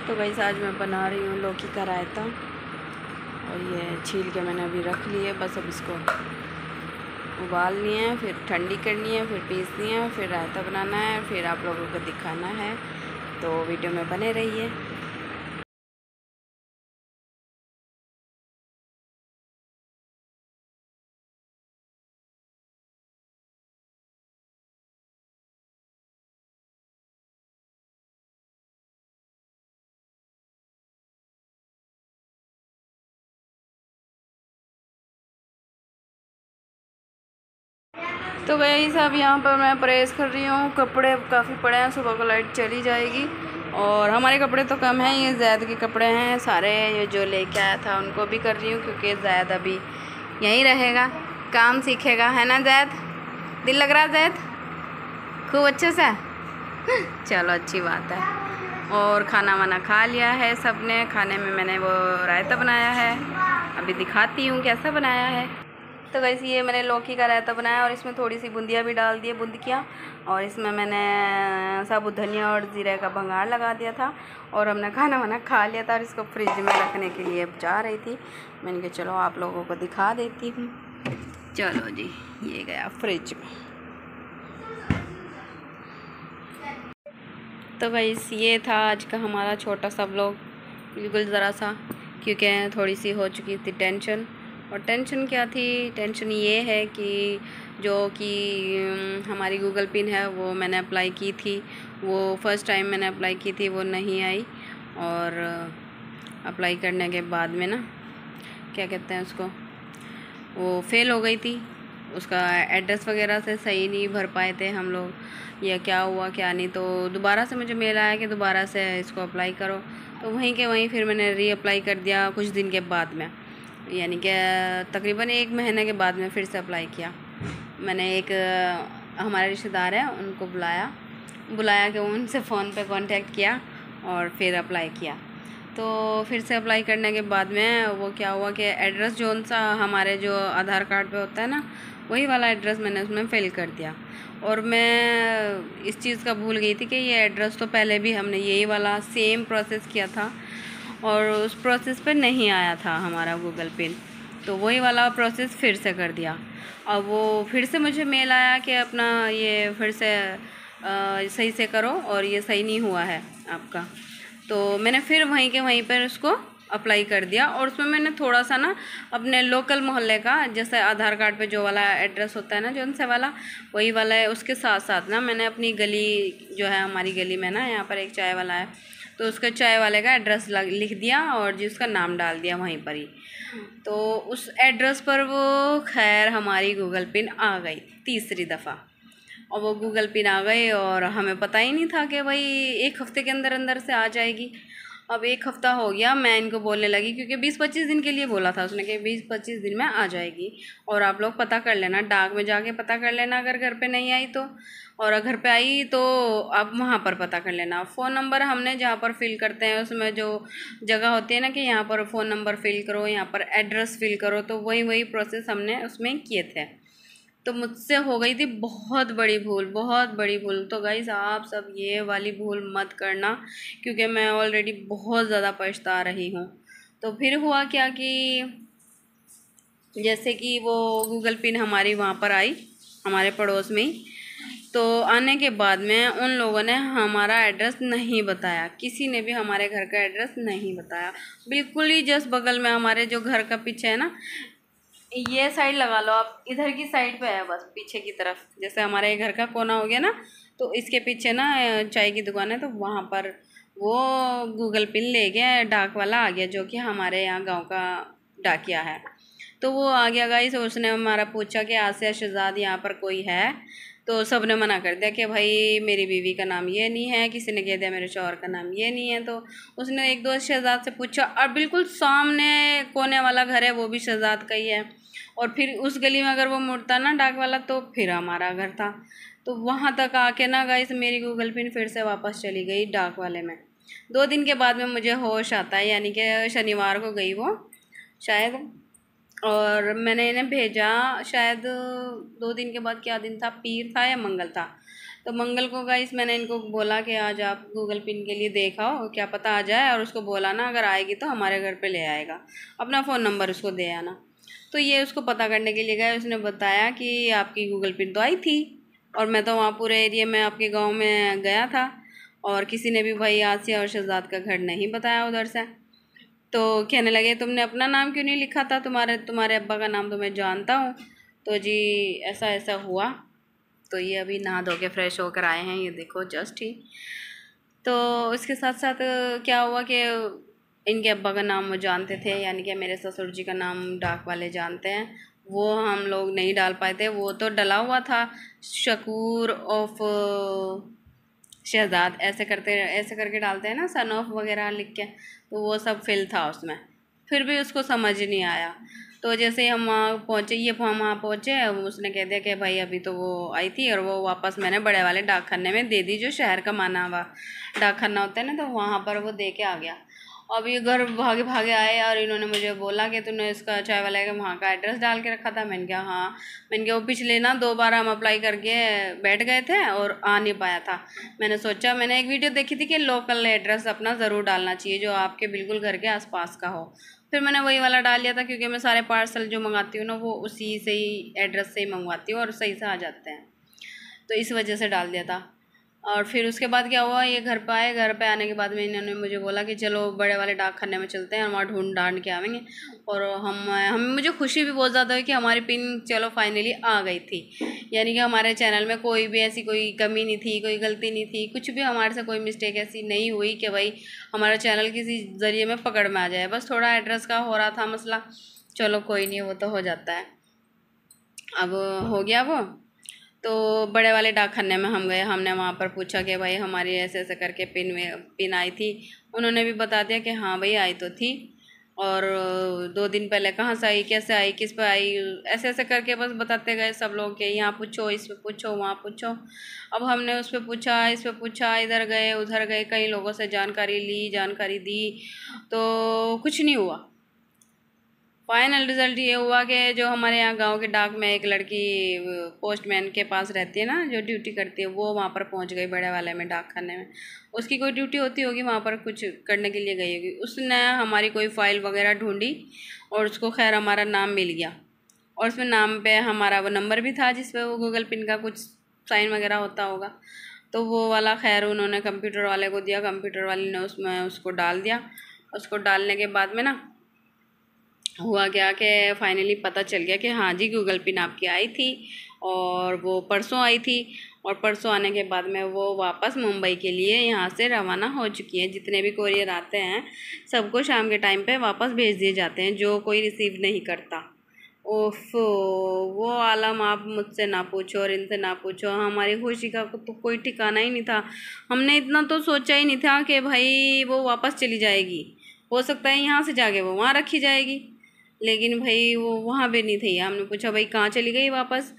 तो गाइस आज मैं बना रही हूँ लौकी का रायता और ये छील के मैंने अभी रख ली है। बस अब इसको उबालनी है, फिर ठंडी करनी है, फिर पीसनी है, फिर रायता बनाना है, फिर आप लोगों को दिखाना है। तो वीडियो में बने रहिए। तो गाइस अब यहाँ पर मैं प्रेस कर रही हूँ। कपड़े काफ़ी पड़े हैं, सुबह को लाइट चली जाएगी और हमारे कपड़े तो कम हैं, ये ज़ैद के कपड़े हैं सारे। ये जो लेके आया था उनको भी कर रही हूँ क्योंकि ज़ैद अभी यहीं रहेगा, काम सीखेगा, है ना ज़ैद? दिल लग रहा है ज़ैद खूब अच्छे से? चलो अच्छी बात है। और खाना वाना खा लिया है सबने। खाने में मैंने वो रायता बनाया है, अभी दिखाती हूँ कैसा बनाया है। तो गाइस ये मैंने लौकी का रायता बनाया और इसमें थोड़ी सी बूंदियाँ भी डाल दी है, बूंदियाँ। और इसमें मैंने साबुत धनिया और जीरे का भंगार लगा दिया था और हमने खाना वाना खा लिया था और इसको फ्रिज में रखने के लिए जा रही थी। मैंने कहा चलो आप लोगों को दिखा देती हूँ। चलो जी, ये गया फ्रिज में। तो गाइस ये था आज का हमारा छोटा सा व्लॉग, बिल्कुल ज़रा सा, क्योंकि थोड़ी सी हो चुकी थी टेंशन। और टेंशन क्या थी? टेंशन ये है कि जो कि हमारी गूगल पिन है वो मैंने अप्लाई की थी, वो फ़र्स्ट टाइम मैंने अप्लाई की थी, वो नहीं आई। और अप्लाई करने के बाद में ना, क्या कहते हैं उसको, वो फेल हो गई थी। उसका एड्रेस वगैरह से सही नहीं भर पाए थे हम लोग, या क्या हुआ क्या नहीं। तो दोबारा से मुझे मेल आया कि दोबारा से इसको अप्लाई करो। तो वहीं के वहीं फिर मैंने रीअप्लाई कर दिया कुछ दिन के बाद में, यानी कि तकरीबन 1 महीने के बाद में फिर से अप्लाई किया। मैंने एक हमारे रिश्तेदार हैं उनको बुलाया कि उनसे फ़ोन पे कांटेक्ट किया और फिर अप्लाई किया। तो फिर से अप्लाई करने के बाद में वो क्या हुआ कि एड्रेस जो उनसा हमारे जो आधार कार्ड पे होता है ना, वही वाला एड्रेस मैंने उसमें फ़िल कर दिया। और मैं इस चीज़ का भूल गई थी कि ये एड्रेस तो पहले भी हमने यही वाला सेम प्रोसेस किया था और उस प्रोसेस पे नहीं आया था हमारा गूगल पिन। तो वही वाला प्रोसेस फिर से कर दिया। अब वो फिर से मुझे मेल आया कि अपना ये फिर से सही से करो और ये सही नहीं हुआ है आपका। तो मैंने फिर वहीं के वहीं पर उसको अप्लाई कर दिया और उसमें मैंने थोड़ा सा ना अपने लोकल मोहल्ले का, जैसे आधार कार्ड पे जो वाला एड्रेस होता है ना, जो उनसे वाला, वही वाला है। उसके साथ साथ ना मैंने अपनी गली जो है, हमारी गली में ना यहाँ पर एक चाय वाला है, तो उसका चाय वाले का एड्रेस लिख दिया और जिसका नाम डाल दिया वहीं पर ही। तो उस एड्रेस पर वो खैर हमारी गूगल पिन आ गई तीसरी दफ़ा। और वो गूगल पिन आ गई और हमें पता ही नहीं था कि भाई 1 हफ़्ते के अंदर अंदर से आ जाएगी। अब 1 हफ़्ता हो गया, मैं इनको बोलने लगी क्योंकि 20-25 दिन के लिए बोला था उसने कि 20-25 दिन में आ जाएगी और आप लोग पता कर लेना, डाक में जाके पता कर लेना अगर घर पे नहीं आई तो, और घर पे आई तो आप वहाँ पर पता कर लेना। फ़ोन नंबर हमने जहाँ पर फिल करते हैं उसमें जो जगह होती है ना कि यहाँ पर फ़ोन नंबर फिल करो, यहाँ पर एड्रेस फिल करो, तो वही प्रोसेस हमने उसमें किए थे। तो मुझसे हो गई थी बहुत बड़ी भूल, बहुत बड़ी भूल। तो गाइस आप सब ये वाली भूल मत करना क्योंकि मैं ऑलरेडी बहुत ज़्यादा पछता रही हूँ। तो फिर हुआ क्या कि जैसे कि वो गूगल पिन हमारी वहाँ पर आई, हमारे पड़ोस में ही। तो आने के बाद में उन लोगों ने हमारा एड्रेस नहीं बताया, किसी ने भी हमारे घर का एड्रेस नहीं बताया। बिल्कुल ही जस्ट बगल में हमारे जो घर का पीछे है ना, ये साइड लगा लो आप, इधर की साइड पे है बस पीछे की तरफ, जैसे हमारे घर का कोना हो गया ना, तो इसके पीछे ना चाय की दुकान है, तो वहाँ पर वो गूगल पिन ले गया, डाक वाला आ गया जो कि हमारे यहाँ गांव का डाकिया है। तो वो आ गया गाइस, उसने हमारा पूछा कि आसिया शहजाद यहाँ पर कोई है? तो सब ने मना कर दिया कि भाई मेरी बीवी का नाम ये नहीं है, किसी ने कह दिया मेरे शौहर का नाम ये नहीं है। तो उसने 1-2 शहजाद से पूछा और बिल्कुल सामने कोने वाला घर है वो भी शहजाद का ही है, और फिर उस गली में अगर वो मुड़ता ना डाक वाला तो फिर हमारा घर था। तो वहाँ तक आके ना गाइस मेरी गूगल पिन फिर से वापस चली गई डाक वाले में। 2 दिन के बाद में मुझे होश आता है, यानी कि शनिवार को गई वो शायद, और मैंने इन्हें भेजा शायद 2 दिन के बाद, क्या दिन था, पीर था या मंगल था। तो मंगल को गाइस मैंने इनको बोला कि आज आप गूगल पिन के लिए देखाओ, क्या पता आ जाए, और उसको बोला ना अगर आएगी तो हमारे घर पे ले आएगा, अपना फ़ोन नंबर उसको दे आना। तो ये उसको पता करने के लिए गए, उसने बताया कि आपकी गूगल पिन तो आई थी, और मैं तो वहाँ पूरे एरिया में आपके गाँव में गया था, और किसी ने भी भाई आसिया और शहजाद का घर नहीं बताया उधर से। तो कहने लगे तुमने अपना नाम क्यों नहीं लिखा था, तुम्हारे अब्बा का नाम तो मैं जानता हूँ। तो जी ऐसा ऐसा हुआ। तो ये अभी नहा धो के फ्रेश होकर आए हैं, ये देखो जस्ट ही। तो इसके साथ साथ क्या हुआ कि इनके अब्बा का नाम वो जानते थे, यानी कि मेरे ससुर जी का नाम डाक वाले जानते हैं, वो हम लोग नहीं डाल पाए थे। वो तो डला हुआ था शकूर ऑफ शहजाद, ऐसे करके डालते हैं ना, सन ऑफ वगैरह लिख के, तो वो सब फिल था उसमें। फिर भी उसको समझ नहीं आया। तो जैसे हम वहाँ पहुँचे, ये हम वहाँ पहुँचे, उसने कह दिया कि भाई अभी तो वो आई थी, और वो वापस मैंने बड़े वाले डाकखाने में दे दी, जो शहर का माना हुआ डाकखाना होता है ना, तो वहाँ पर वो दे के आ गया। अब ये घर भागे भागे आए, और इन्होंने मुझे बोला कि तूने इसका चाय वाला का वहाँ का एड्रेस डाल के रखा था। मैंने कहा हाँ। मैंने कहा वो पिछले ना 2 बार हम अप्लाई करके बैठ गए थे और आ नहीं पाया था। मैंने सोचा, मैंने एक वीडियो देखी थी कि लोकल एड्रेस अपना ज़रूर डालना चाहिए जो आपके बिल्कुल घर के आसपास का हो। फिर मैंने वही वाला डाल लिया था, क्योंकि मैं सारे पार्सल जो मंगाती हूँ ना वो उसी से ही एड्रेस से ही मंगवाती हूँ, और सही से आ जाते हैं, तो इस वजह से डाल दिया था। और फिर उसके बाद क्या हुआ, ये घर पे आए, घर पे आने के बाद में इन्होंने मुझे बोला कि चलो बड़े वाले डाकखाने में चलते हैं, हम वहाँ ढूंढ ढांड के आवेंगे। और हम मुझे खुशी भी बहुत ज़्यादा हुई कि हमारी पिन चलो फाइनली आ गई थी, यानी कि हमारे चैनल में कोई भी ऐसी कोई कमी नहीं थी, कोई गलती नहीं थी, कुछ भी हमारे से कोई मिस्टेक ऐसी नहीं हुई कि भाई हमारा चैनल किसी ज़रिए में पकड़ में आ जाए। बस थोड़ा एड्रेस का हो रहा था मसला, चलो कोई नहीं, वो तो हो जाता है, अब हो गया वो। तो बड़े वाले डाकखाने में हम गए, हमने वहाँ पर पूछा कि भाई हमारी ऐसे ऐसे करके पिन आई थी। उन्होंने भी बता दिया कि हाँ भाई आई तो थी, और 2 दिन पहले कहाँ से आई, कैसे आई, किस पे आई, ऐसे ऐसे करके बस बताते गए सब लोग कि यहाँ पूछो, इस पे पूछो, वहाँ पूछो। अब हमने उस पर पूछा, इस पर पूछा, इधर गए उधर गए, कई लोगों से जानकारी ली, जानकारी दी, तो कुछ नहीं हुआ। फाइनल रिज़ल्ट ये हुआ कि जो हमारे यहाँ गांव के डाक में एक लड़की पोस्टमैन के पास रहती है ना, जो ड्यूटी करती है, वो वहाँ पर पहुँच गई बड़े वाले में डाकखाने में। उसकी कोई ड्यूटी होती होगी, वहाँ पर कुछ करने के लिए गई होगी। उसने हमारी कोई फ़ाइल वगैरह ढूंढी, और उसको खैर हमारा नाम मिल गया, और उसमें नाम पे हमारा वो नंबर भी था जिस पर वो गूगल पिन का कुछ साइन वगैरह होता होगा। तो वो वाला खैर उन्होंने कंप्यूटर वाले को दिया, कंप्यूटर वाले ने उसमें उसको डाल दिया। उसको डालने के बाद में ना हुआ क्या कि फाइनली पता चल गया कि हाँ जी गूगल पिन आपकी आई थी, और वो परसों आई थी, और परसों आने के बाद में वो वापस मुंबई के लिए यहाँ से रवाना हो चुकी है। जितने भी कोरियर आते हैं सबको शाम के टाइम पे वापस भेज दिए जाते हैं, जो कोई रिसीव नहीं करता। ओफ, वो आलम आप मुझसे ना पूछो और इनसे ना पूछो, हमारी खुशी का तो कोई ठिकाना ही नहीं था। हमने इतना तो सोचा ही नहीं था कि भाई वो वापस चली जाएगी, हो सकता है यहाँ से जाके वो वहाँ रखी जाएगी, लेकिन भाई वो वहाँ भी नहीं थी। हमने पूछा भाई कहाँ चली गई वापस।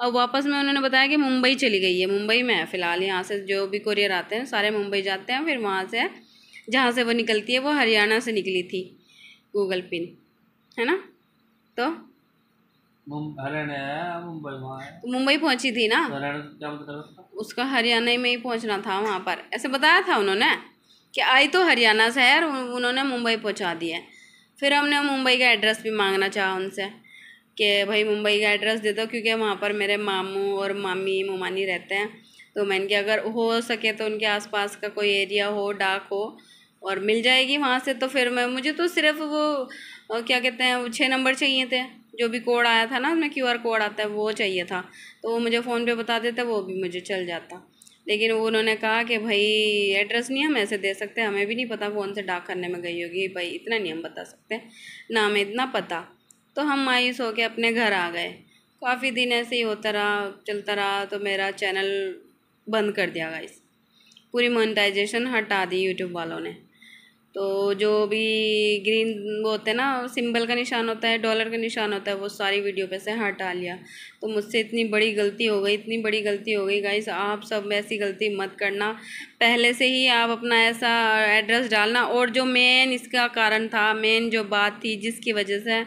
अब वापस में उन्होंने बताया कि मुंबई चली गई है, मुंबई में है फ़िलहाल। यहाँ से जो भी कोरियर आते हैं सारे मुंबई जाते हैं, फिर वहाँ से जहाँ से वो निकलती है, वो हरियाणा से निकली थी गूगल पिन, है ना। तो मुंबई पहुँची थी ना, उसका हरियाणा में ही पहुँचना था वहाँ पर, ऐसे बताया था उन्होंने कि आई तो हरियाणा से है, और उन्होंने मुंबई पहुँचा दिया। फिर हमने मुंबई का एड्रेस भी मांगना चाहा उनसे कि भाई मुंबई का एड्रेस दे दो, क्योंकि वहाँ पर मेरे मामू और मामी मुमानी रहते हैं। तो मैंने कहा अगर हो सके तो उनके आसपास का कोई एरिया हो, डाक हो, और मिल जाएगी वहाँ से। तो फिर मुझे तो सिर्फ वो क्या कहते हैं 6 नंबर चाहिए थे, जो भी कोड आया था ना उसमें QR कोड आता है, वो चाहिए था। तो वो मुझे फ़ोन पे बता देते, वो भी मुझे चल जाता। लेकिन वो उन्होंने कहा कि भाई एड्रेस नहीं हम ऐसे दे सकते, हमें भी नहीं पता कौन से डाक खाने में गई होगी, भाई इतना नहीं हम बता सकते, ना हमें इतना पता। तो हम मायूस होकर अपने घर आ गए। काफ़ी दिन ऐसे ही होता रहा, चलता रहा, तो मेरा चैनल बंद कर दिया गाइस, पूरी मोनेटाइजेशन हटा दी यूट्यूब वालों ने। तो जो भी ग्रीन वो होते हैं ना, सिंबल का निशान होता है, डॉलर का निशान होता है, वो सारी वीडियो पे से हटा लिया। तो मुझसे इतनी बड़ी गलती हो गई, इतनी बड़ी गलती हो गई गाइस। आप सब ऐसी गलती मत करना, पहले से ही आप अपना ऐसा एड्रेस डालना। और जो मेन इसका कारण था, मेन जो बात थी जिसकी वजह से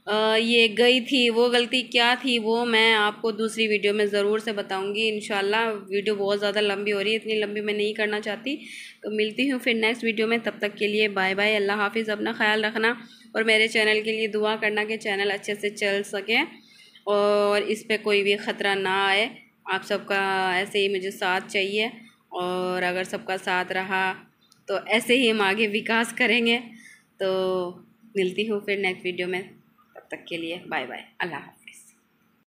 ये गई थी, वो गलती क्या थी वो मैं आपको दूसरी वीडियो में ज़रूर से बताऊंगी इंशाल्लाह। वीडियो बहुत ज़्यादा लंबी हो रही है, इतनी लंबी मैं नहीं करना चाहती। तो मिलती हूँ फिर नेक्स्ट वीडियो में, तब तक के लिए बाय बाय, अल्लाह हाफिज़। अपना ख्याल रखना और मेरे चैनल के लिए दुआ करना कि चैनल अच्छे से चल सके और इस पर कोई भी ख़तरा ना आए। आप सबका ऐसे ही मुझे साथ चाहिए, और अगर सबका साथ रहा तो ऐसे ही हम आगे विकास करेंगे। तो मिलती हूँ फिर नेक्स्ट वीडियो में, तब तक के लिए बाय बाय, अल्लाह हाफ़िज़।